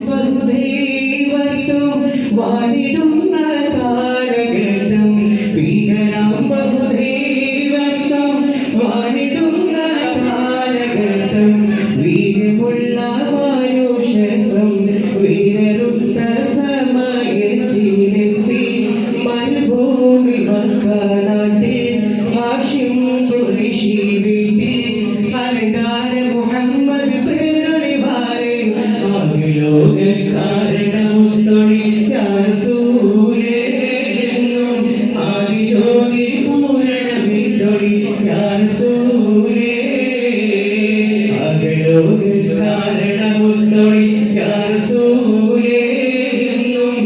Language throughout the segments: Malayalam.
ബഹുദൈവത്വം വാണിടുന്ന കാലഘട്ടം വീരരാം ബഹുദൈവത്വം വാണിടുന്ന കാലഘട്ടം വീരമുള്ള മനുഷ്യത്വം വീരരുത്ത സമയത്തിലെത്തി മരുഭൂമി മക്കനാട്ടിൽ ഹാഷിം ഖുറൈശി വീട്ടിൽ അലങ്കാര മുഹമ്മദ് കാരണമൊത്തൊളി യാസൂലേ എന്നും ആദിജ്യോതി പൂരണമിതൊളി യാസൂലേ അകലോക കാരണമൊത്തൊളി യാസൂലേ എന്നും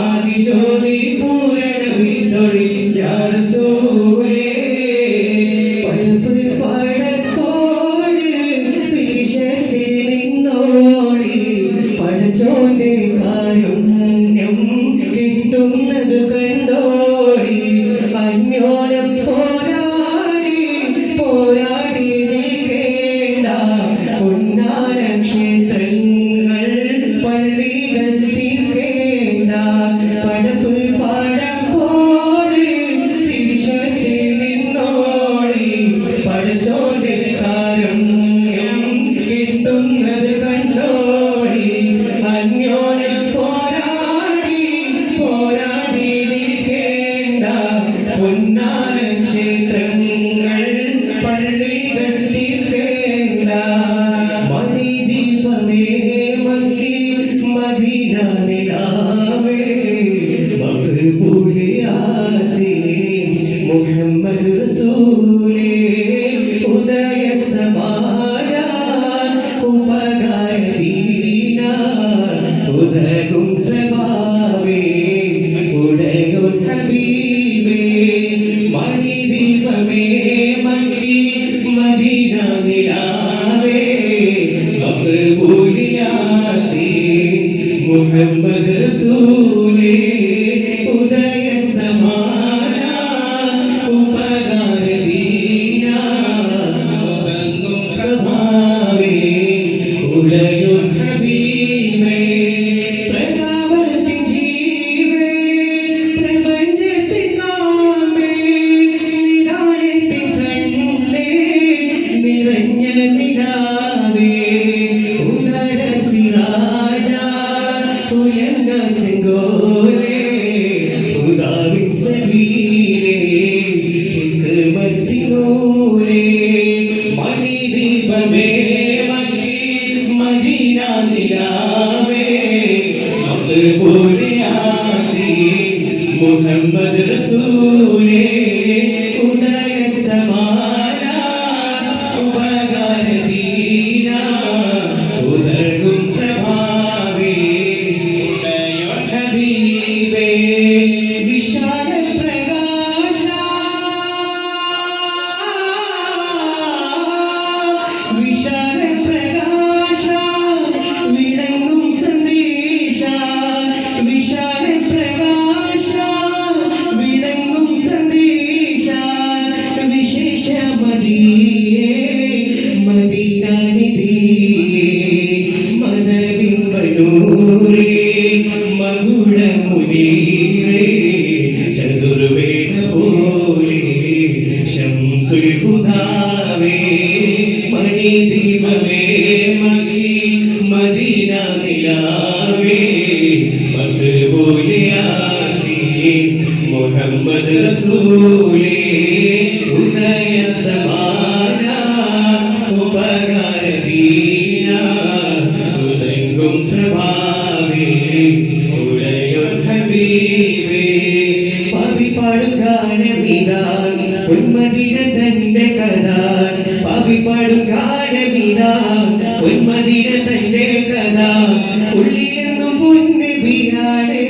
ആദിജ്യോതി പൂരണമിതൊളി യാസൂലേ പഴുപ്പ് പഴത്തോട് പിരിശത്തിൽ നിന്നോടി പഠിച്ചോന്റെ കാരുണ്യം കിട്ടുന്നത് കണ്ടോടി അന്യോനം പോരാടി പോരാടി നിൽക്കേണ്ട പൊന്നാര ക്ഷേത്രങ്ങൾ പള്ളികൾ തീർക്കേണ്ട പടപ്പ് പാടം പോടി തിരിശത്തിൽ നിന്നോടി പഠിച്ചോന്റെ കാരുണ്യം കിട്ടുന്നത് കണ്ടോടി അന്യോനം പോരാടി പോരാടി നിൽക്കേണ്ട പൊന്നാര ക്ഷേത്രങ്ങൾ പള്ളികൾ തീർക്കേണ്ട മണിദീപമേ മക്കി മദീന നിലാവേ മഖ്ബൂലേ യാസീൻ മുഹമ്മദ് റസൂലേ ഉദയസ്തമായ ഉപകാരദീന ഉദകും പ്രഭാവേ ഉടയോൻ ഹബീബേ മണിദീപമേ മക്കി മദീന നിലാവേ മഖ്ബൂലേ യാസീൻ മുഹമ്മദ് റസൂലേ ഉദയസ്തമായ ഉപകാരദീന ഉദകും പ്രഭാവേ ഉടയോൻ ഹബീബേ പ്രതാപത്തിൻ ജീവേ പ്രപഞ്ചത്തിൻ നാമേ നിലായത്തിൻ കണ്ണേ നിറഞ്ഞ നിലാവേ ഉദര സിറാജ ഉയർന്ന ചെങ്കോലേ ഉദാവിൻ സബീലേ ഹിക്മത്തിനൂരേ മണിദീപമേ മക്കി മദീന നിലാവേ മഖ്ബൂലേ യാസീൻ മുഹമ്മദ് റസൂലേ ഉദയസ്തമായ ഉപകാരദീന ഉദകും പ്രഭാവേ ഉദയോൻ ഹബീബേ വിശാല പ്രകാശ വിശാല പ്രകാശ വിളങ്ങും സന്ദേശ വിശാല പ്രകാശ വിളങ്ങും സന്ദേശ വിശേഷ മദീയേ മദീന നിധിയേ മദവിൻ ബനൂരേ മകുട മുനീരേ ചതുർവേദ പോലെ ശംസുൽ ഹുദാവേ മണിദീപമേ മക്കി മദീന നിലാവേ മഖ്ബൂലേ യാസീൻ മുഹമ്മദ് റസൂലേ ഉദയസ്തമായ ഉപകാരദീന ഉദംഗും പ്രഭാവേ ഉടയോൻ ഹബീബേ പാപി പാടും ഗാനമിതാ പൊന്മദീന തന്റെ കഥ പാപി പാടും ഗാനമിതാ പൊന്മദീന തന്റെ കഥ ഉള്ളിലെന്നും പൊന്നബിയാണേ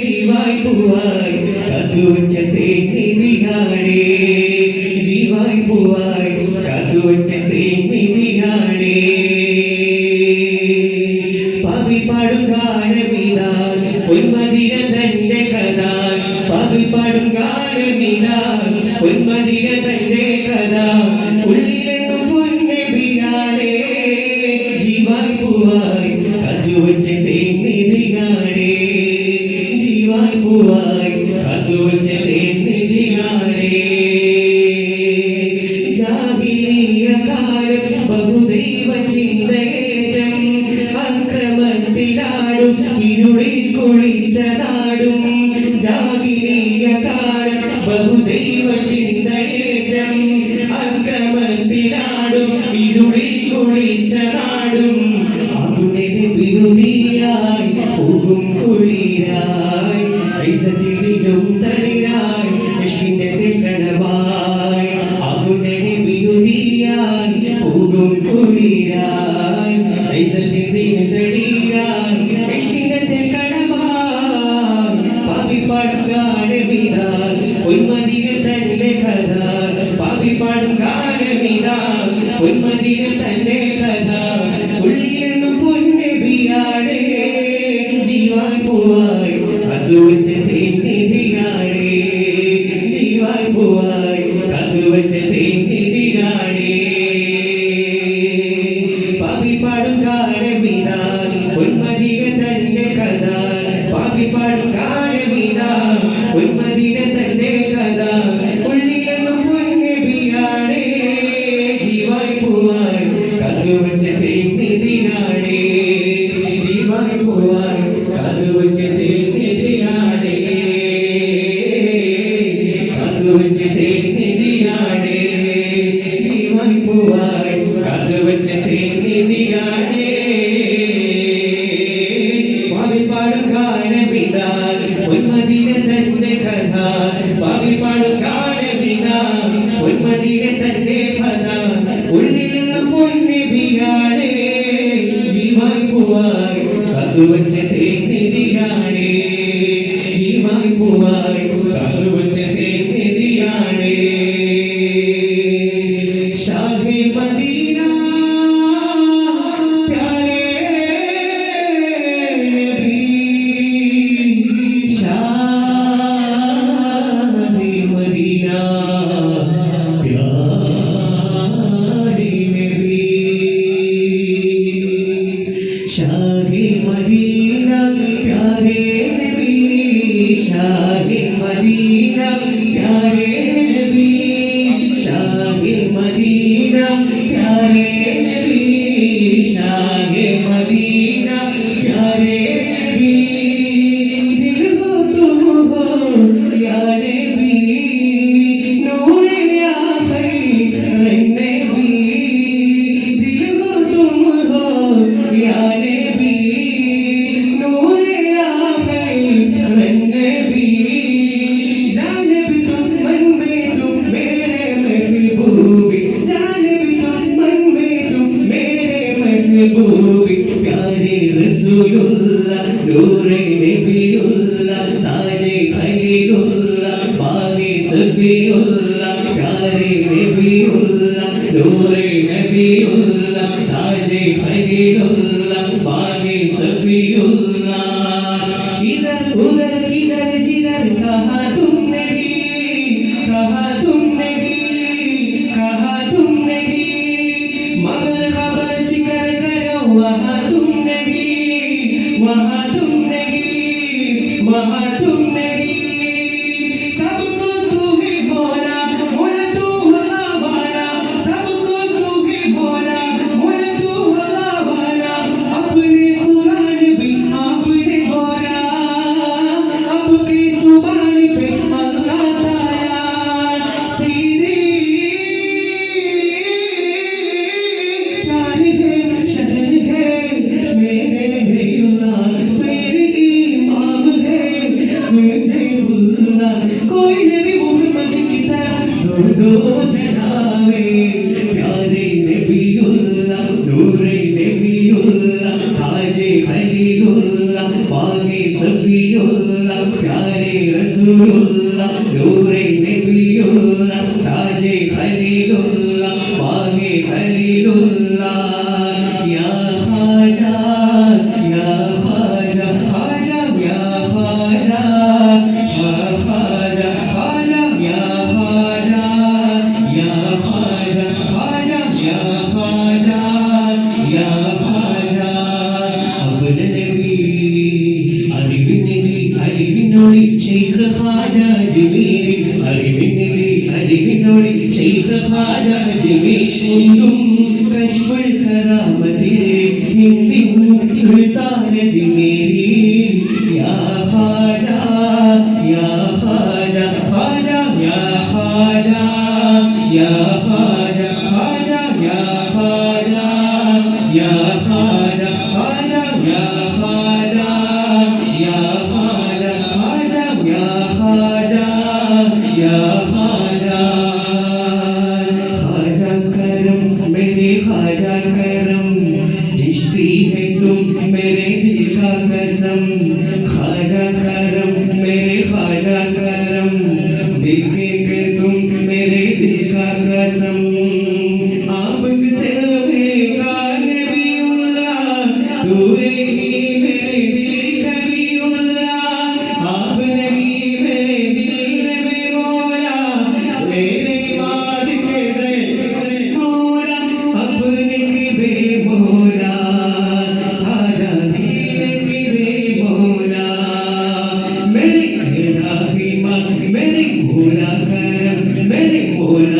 ജീവായി പൂവായി കാത്തുവച്ചത്തെ നിധിയാണേ ജീവായി പൂവായി കാത്തുവച്ചത്തെ നിധിയാണേ പാപി പാടും ഗാനമിതാ പൊന്മദീന തന്റെ കഥ പാപി പാടും ഗാനമിതാ പൊന്മദീന തന്റെ കഥ ഉള്ളിലെന്നും പൊന്നബിയാണേ ജീവായി പൂവായി കാത്തുവച്ച കാത്തുവച്ച തേന്നിധിയാണേ ജീവായി പൂവായി കാത്തുവച്ച തേന്നിധിയാണേ ജാഹിലിയ കാലം ബഹുദൈവ ചിന്തയേറ്റം അക്രമത്തിലാടും ഇരുളിൽ കുളിച്ച നാടും ജാഹിലിയ കാലം ബഹുദൈവ ചിന്തയേറ്റം അക്രമത്തിലാടും ഇരുളിൽ കുളിച്ച നാടും അവിടെ വിരുദിയായി പോകും കുളിരായി ഐസത്തിലും തളിരായി ഇഷ്കിന്റെ തിക്കണമായി അവിടെ വിരുദിയായി പോകും കുളിരായി ഐസത്തിലും തളിരായി ഇഷ്കിന്റെ തിക്കണമായി പാപി പാടും ഗാനമിതാ പൊന്മദിന തന്റെ കഥ പാപി പാടും ഗാനമിതാ പൊന്മദിന തന്റെ കഥ ഉള്ളിലെന്നും പൊന്നബിയാണേ ജീവായി പൂവായി കാത്തുവച്ച തേന്നിധിയാണേ ജീവായി പൂവായി കാത്തുവച്ച തേന്നിധിയാണേ പാപി പാടും ഗാനമിതാ പൊന്മദിന തന്റെ കഥ പാപി പാടും ഗാനമിതാ പൊന്മദിന തന്റെ കഥ ഉള്ളിലെന്നും പൊന്നബിയാണേ ജീവായി പൂവായി കാത്തുവച്ച തേന്നിധിയാണേ ജീവായി പൂവായി കാത്തുവച്ച തേന്നിധിയാണേ കാത്തുവച്ച തേന്നിധിയാണേ ജീവായി പൂവായി കാത്തുവച്ച തേന്നിധിയാണേ പാപി പാടും ഗാനമിതാ പൊന്മദിന തന്റെ കഥ പാപി പാടും ഗാനമിതാ പൊന്മദിന തന്റെ കഥ ഉള്ളിലെന്നും പൊന്നബിയാണേ ജീവായി പൂവായി കാത്തുവച്ച തേന്നിധിയാണേ ജീവായി പൂവായി കാത്തുവച്ച തേന്നിധിയാണേ ഷാഹി മദീന പ്യാരേ നബി ഷാഹി മദീന പ്യാരേ നബി ഷാഹി മദീന പ്യാരേ നബി ഷാഹി മദീന പ്യാരേ നബി ഷാഹി മദീന പ്യാരേ നബി ഷാഹി മദീന പ്യാരേ നബി ദിൽ ഹോ തും ഹോ യാ നബി നൂർ യാ ഖൈർ നബി ദിൽ ഹോ തും ഹോ യാ നബി നൂർ യാ ഖൈർ നബി जान भी तुम मन में तुम मेरे महबूबी जान भी तुम मन में तुम मेरे महबूबी प्यारे रसूलुल्लाह नूरे नबीउल्लाह ताजे खलीलुल्लाह बागे सफीउल्लाह प्यारे नबीउल्लाह नूरे नबीउल्लाह ताजे खलीलुल्लाह बागे सफीउल्लाह इधर उधर किधर जिधर कहा तुमने भी कहा तुमने भी कहा तुमने भी मगर खबर जिक्र करो वहाँ तुमने भी वहाँ तुमने भी वहाँ तुमने भी सब कुछ तू ही बोला मुझे तू भला वाला सब कुछ तू ही बोला मुझे तू भला वाला अपने कुरान भी आपने बोला आपकी जुबान पे अल्लाह ताला सीधी प्यार है शहर है मेरे नबीउल्लाह मेरे इमाम है मुझे भूलना कोई नबी मोहम्मद की तरह दोनों बनावे प्यारे नबीउल्लाह नूरे नबीउल्लाह ताजे खलीलुल्लाह बागे सफीउल्लाह प्यारे रसूलुल्लाह नूरे नबीउल्लाह ताजे खलीलुल्लाह बागे खलीलुल्लाह या ख्वाजा या ख्वाजा ख्वाजा या ख्वाजा ख्वाजा ख्वाजा या ख्वाजा या ख्वाजा ख्वाजा या ख्वाजा या ख्वाजा अपने नबी മുന്തും കശ്ഫുൽ കറാമത്തിൽ ഹിന്ദിൻ സുൽത്താൻ ജിമേരി യാ ഖാജ യാ ഖാജ ഖാജ യാ ഖാജ യാ ഖാജ ഖാജ യാ ഖാജ യാ ഖാജ ഖാജ യാ ഖാജ യാ ഖാജ ഖാജ യാ ഖാജ യാ ഖാജ ഖാജ करम मेरे ख्वाजा करम चिश्ती है तुम मेरे दिल का कसम ख्वाजा करम मेरे ख्वाजा करम देखेंगे तुम मेरे दिल का कसम आप से बेगा नबीउल्लाह दूरे ही मेरे दिल कबीउल्लाह आप नबी मेरे दिल में मौला मेरे बाद के दे मौला अपने की बे मौला आजा दिल की बे मौला मेरी इलाही माँ मेरी मौला करम मेरे मौला